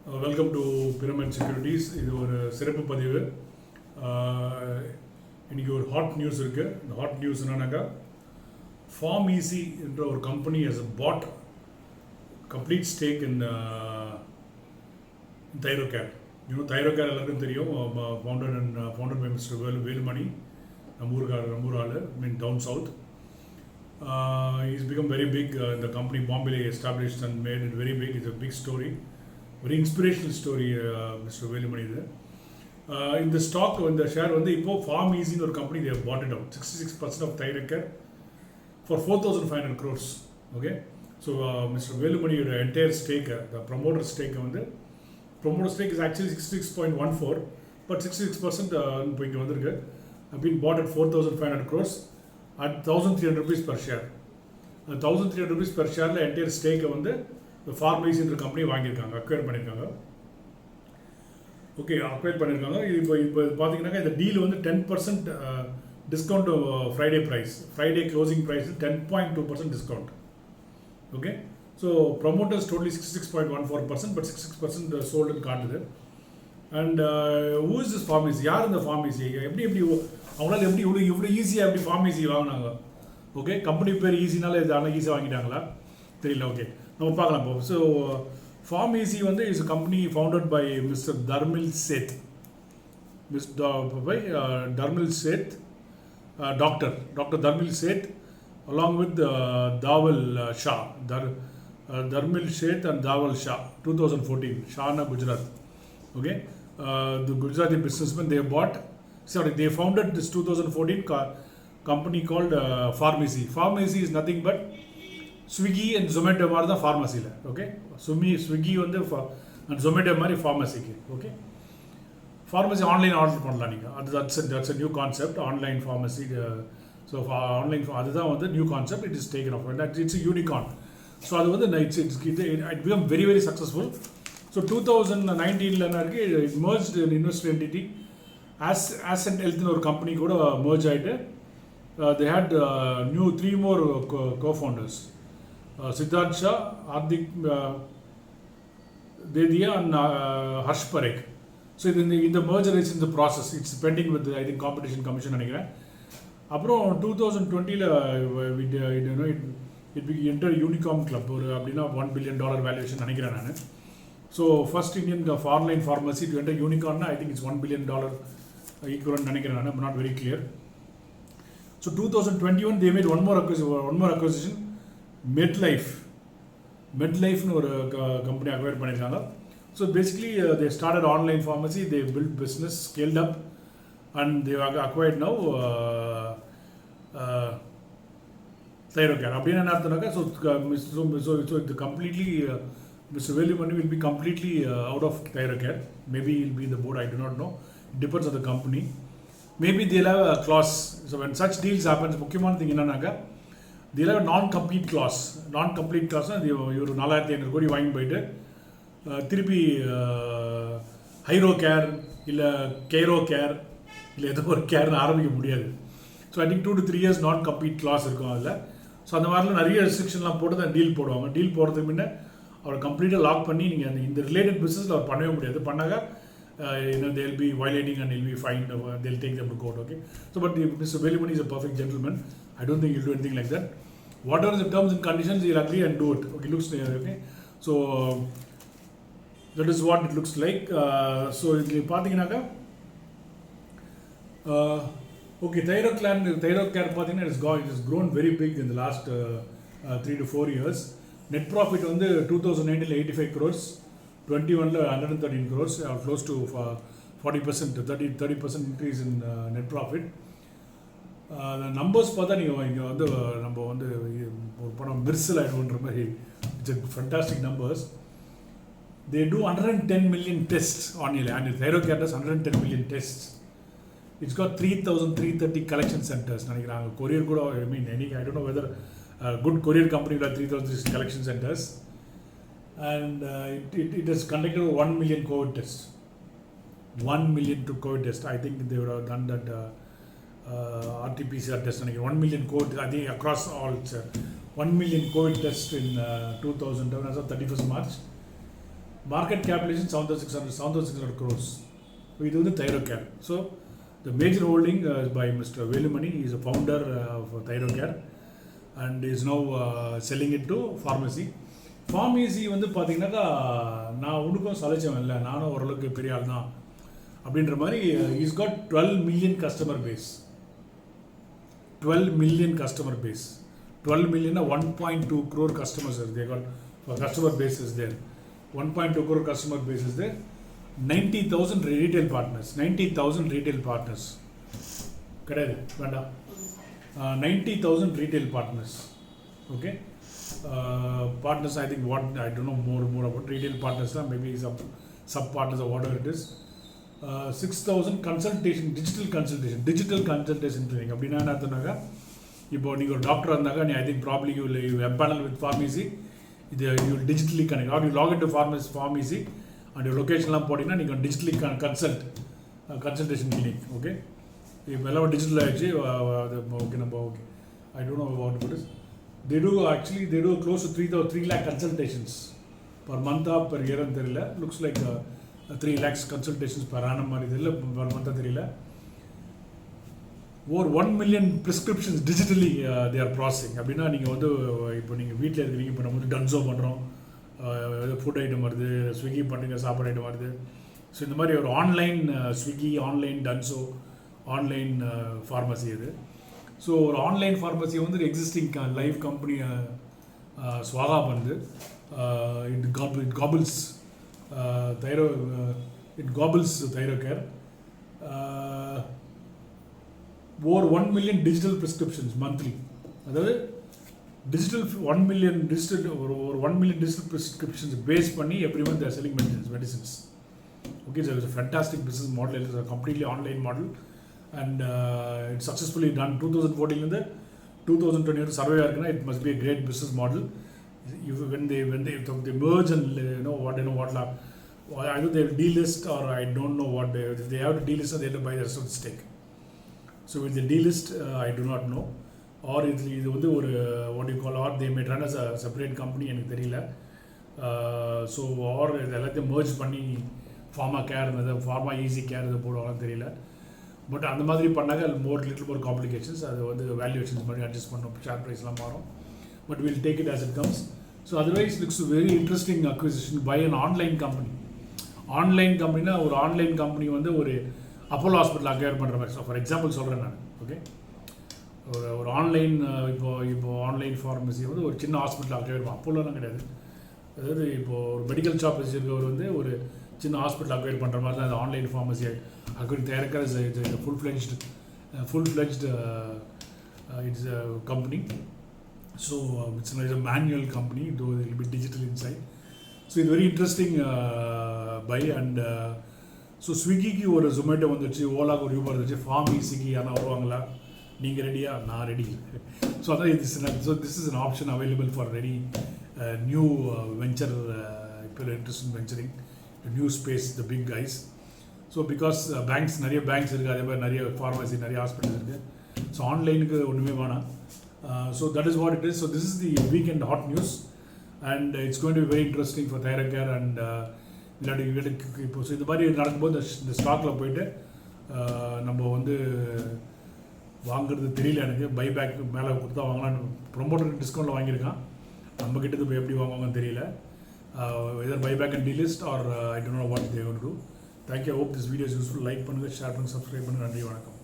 Welcome to pyramid securities. இது ஒரு சிறப்பு பதிவு. இன்றைக்கி ஒரு ஹாட் நியூஸ் இருக்குது. இந்த ஹாட் நியூஸ் என்னன்னாக்கா, ஃபார்ம் ஈஸி என்ற ஒரு company has bought complete stake in Thyrocare. Thyrocare எல்லாருக்கும் தெரியும். ஃபவுண்டர் பை மிஸ்டர் வேலுமணி, நம்ம ஊர் ஆள், mean town south. He's become very big. The company Bombay established and made it very big. It's a big story, very inspirational story. Mr. Velumani there. In the stock, when the share, when they Farm Easy or company, they have bought it out 66% of Thyrocare for 4,500 crores. Okay, so Mr. Velumani, the entire stake, the promoter stake, is actually 66.14, but 66% have been bought at 4,500 crores. At 1,300 rupees per share. 1,300 rupees per share la entire stake வந்து Farm Easy என்ற company வாங்கியிருக்காங்க, acquire பண்ணியிருக்காங்க. Okay, acquire பண்ணியிருக்காங்க. இப்போ பார்த்தீங்கன்னாக்கா இந்த deal வந்து 10% discount Friday price, Friday closing price 10.2% discount. Okay, so promoters totally 66.14%, but 66% சோல்டுன்னு காட்டுது. And who is this Farm Easy? யார் இந்த Farm Easy? எப்படி அவங்களால எப்படி இவ்வளோ ஈஸியாக எப்படி Farm Easy வாங்கினாங்க? ஓகே, கம்பெனி பேர் ஈஸினால இது ஆனால் ஈஸியாக வாங்கிட்டாங்களா தெரியல. ஓகே, நம்ம பார்க்கலாம் இப்போ. ஸோ Farm Easy வந்து is company founded by mister Dharmil Sheth, doctor Dharmil Sheth along with Dawal Shah, Dharmil Sheth and Dawal Shah, 2014, Shahna, Gujarat. Okay, the Gujarati businessmen, they founded this 2014 company called Farm Easy. Farm Easy is nothing but Swiggy and Zomato are the pharmacy. Okay, Swiggy and Zomato are pharmacy. Okay, pharmacy online order பண்ணலாம். That's a new concept, online pharmacy. So online that's the new concept. It is taken off, and it's a unicorn. So it became very, very successful. So 2019 it merged an investor entity, Ascent Health ஒரு company கூட merge ஆகிட்டு they had three more co-founders, Siddharth Shah, Hardik Dedia and Harsh Parekh. So இந்த merger is in the process. It's pending with I think Competition Commission நினைக்கிறேன். அப்புறம் 2020 it entered Unicorn Club. ஒரு அப்படின்னா $1 billion valuation நினைக்கிறேன் நான். So first Indian online pharmacy to enter Unicorn, I think it's $1 billion equivalent. I'm not very clear. So 2021 they made one more acquisition, Medlife ஒரு company acquire பண்ணிருக்காங்க. So basically they started online pharmacy, they built business, scaled up, and they acquired now Thyrocare. அப்படின்னா என்ன அர்த்தம்னாக்கா, so the completely Mr. Velumani will be completely out of Thyrocare. Maybe he'll be in the board, I do not know. It depends on the company. Maybe they'll have a clause. So when such deals happens, முக்கியமான thing என்னன்னாக்கா, they'll have a non-complete clause. Non-complete clause ஒரு 4,500 கோடி வாங்கி போயிட்டு திருப்பி ஹைரோகேர் இல்லை கேரோகேர் இல்லை ஏதோ ஒரு கேர்னு ஆரம்பிக்க முடியாது. So I think 2 to 3 years non-complete clause இருக்கும் அதில். ஸோ அந்த மாதிரிலாம் நிறைய ரெஸ்ட்ரிக்ஷன்லாம் போட்டு தான் டீல் போடுவாங்க. டீல் போடுறதுக்கு முன்னே அவர் கம்ப்ளீட்டாக லாக் பண்ணி நீங்கள் இந்த ரிலேட்டட் பிஸ்னஸில் அவர் பண்ணவே முடியாது. பண்ணாங்க they'll be violating and he'll be fined, they'll take them to court. Okay, so but Mr. Velumani is a perfect gentleman. I don't think he'll do anything like that. Whatever the terms and conditions, he'll agree and do it. Okay, looks okay. So that is what it looks like. So பார்த்தீங்கன்னாக்கா okay, Thyrocare பார்த்தீங்கன்னா it has grown very big in the last 3 to 4 years. Net profit வந்து 2019 85 crores, 21 113 crores, close to 40%, 30% increase in net profit. Numbers பார்த்தா நீங்கள் இங்கே வந்து நம்ம வந்து ஒரு படம் மிர்சல் ஆகிடுன்ற மாதிரி it's fantastic numbers. They do 110 million tests annually, and Thyrocare does 110 million tests. It's got 3,330 collection centers. நினைக்கிறாங்க கொரியர் கூட, I don't know whether a good courier company will have 3,000 collection centers, and it has conducted 1 million COVID tests. 1 million to COVID test. I think they would have done that RT-PCR test. 1 million COVID, I think across all. 1 million COVID tests in 2000 as of 31st March. Market capitalisation 7,600 crores. இது வந்து Thyrocare. So the major holding is by Mr. Velumani. He is a founder of Thyrocare and is now selling it to pharmacy. Pharmacy வந்து பார்த்தீங்கன்னாக்கா நான் உனக்கும் சலைச்சவன் இல்லை, நானும் ஓரளவுக்கு பெரிய ஆள் தான் அப்படின்ற மாதிரி. Is got 12 million customer base. 12 million customer base. 12 million 1.2 crore customers are there. Customer base is there. 1.2 crore customer base is there. 90,000 retail partners. 90,000 retail partners. கிடையாது வேண்டாம். 90,000 retail partners. Okay. Partners, I think what I don't know more about retail partners. Maybe sub partners or whatever it is. 6,000 consultation, digital consultation training. அப்படின்னா என்ன அர்த்தம்னாக்கா, இப்போ நீங்கள் ஒரு doctor இருந்தாக்கா I think probably you empanel with pharmacy. இது you digitally connect or you log in to pharmacy and லொக்கேஷன்லாம் போட்டிங்கன்னா நீங்கள் டிஜிட்டலி கன்சல்டேஷன் கிளினிக். ஓகே, இப்போ எல்லாம் டிஜிட்டல் ஆகிடுச்சு. ஓகே நம்ம okay I don't know about it is. they do close to 3 lakh consultations per month or per year ன்னு தெரியல. Looks like 3 lakhs consultations per annum மாதிரி தெரியல, per month தெரியல. over 1 million prescriptions digitally they are processing. அப்படின்னா நீங்கள் வந்து இப்போ நீங்கள் வீட்டில் இருக்கிறீங்க, இப்போ நம்ம வந்து டன்ஸோ பண்ணுறோம், ஃபுட் ஐட்டம் வருது, ஸ்விக்கி பண்ணுங்க சாப்பாடு ஐட்டம் வருது. ஸோ இந்த மாதிரி ஒரு online Swiggy, online Dunzo, online pharmacy இது. ஸோ ஒரு ஆன்லைன் ஃபார்மசியை வந்து எக்ஸிஸ்டிங் லைஃப் கம்பெனி ஸ்வாகா பண்ணுது. It gobbles Thyrocare. over 1 million digital prescriptions monthly. அதாவது டிஜிட்டல் 1 million ஒரு 1 million digital prescriptions பேஸ் பண்ணி every month they are selling medicines. Okay, so it's a fantastic business model. It is a completely online model and it's successfully done. 2014 ல 2020 survey இருக்குன்னா it must be a great business model. When they merge and either they delist or I don't know what if they have to delist or they have to buy the rest of the stake. So with the delist I do not know, or இது வந்து ஒரு what you call, or they may run as a separate company, எனக்கு தெரியல. So R இது எல்லாத்தையும் merge பண்ணி pharma care, pharma easy care இதை போடுவாங்கன்னு தெரியல. பட் அந்த மாதிரி பண்ணாங்க லிட்டில் மோர் காம்ப்ளிகேஷன்ஸ். அது வந்து வேல்யூவேஷன்ஸ் பண்ணி அட்ஜஸ்ட் பண்ணோம், ஷேர் ப்ரைஸ்லாம் மாறும். But will take it as it comes. So otherwise looks very interesting acquisition by an online company. Online கம்பெனினா ஒரு ஆன்லைன் கம்பெனி வந்து ஒரு அப்போலோ ஹாஸ்பிட்டல் அக்வயர் பண்ணுற மாதிரி. ஸோ ஃபார் எக்ஸாம்பிள் சொல்கிறேன் நான். ஓகே, ஒரு ஆன்லைன் இப்போ ஆன்லைன் ஃபார்மசி வந்து ஒரு சின்ன ஹாஸ்பிட்டல் அக்வயர் பண்ணும். அப்போலோலாம் கிடையாது. அதாவது இப்போது ஒரு மெடிக்கல் ஷாப் வச்சுருக்கவர் வந்து ஒரு சின்ன ஹாஸ்பிட்டல் அக்வயர் பண்ணுற மாதிரி தான் அது ஆன்லைன் ஃபார்மசி அக்வயர் தயாரிக்கிற full-fledged it's a company. So it's a manual company, though it will be digital inside. So it's very interesting buy. And so ஸ்விக்கிக்கு ஒரு ஜொமேட்டோ வந்துச்சு, ஓலாக்கு ஒரு யூபர் வந்துச்சு, ஃபார்ம் ஈஸிக்கு யாரா வருவாங்களா, நீங்கள் ரெடியா, நான் ரெடி. ஸோ அதான் this is an option available for ready new venture. இப்போ interest in venturing new space, the big guys. So because நிறைய பேங்க்ஸ் இருக்குது, அதே மாதிரி நிறைய ஃபார்மசி, நிறைய ஹாஸ்பிட்டல்ஸ் இருக்குது. ஸோ ஆன்லைனுக்கு ஒன்றுமே வேணாம். So that is what it is. So this is the weekend hot news and it's going to be very interesting for Thyrocare. And இல்லாட்டி இப்போ இந்த மாதிரி நடக்கும்போது இந்த ஸ்டாக்கில் போயிட்டு நம்ம வந்து வாங்குறது தெரியல எனக்கு. பைபேக் மேலே கொடுத்தா வாங்கலான்னு ப்ரொமோட்டர் டிஸ்கவுண்ட்டில் வாங்கியிருக்கான். நம்மக்கிட்ட இப்போ எப்படி வாங்குவாங்கன்னு தெரியல. Either buyback and delist or I don't know what they will do. Thank you. Hope this video is useful. Like பண்ணுங்கள், ஷேர் பண்ணுங்கள், சப்ஸ்கிரைப் பண்ணுங்கள். நன்றி, வணக்கம்.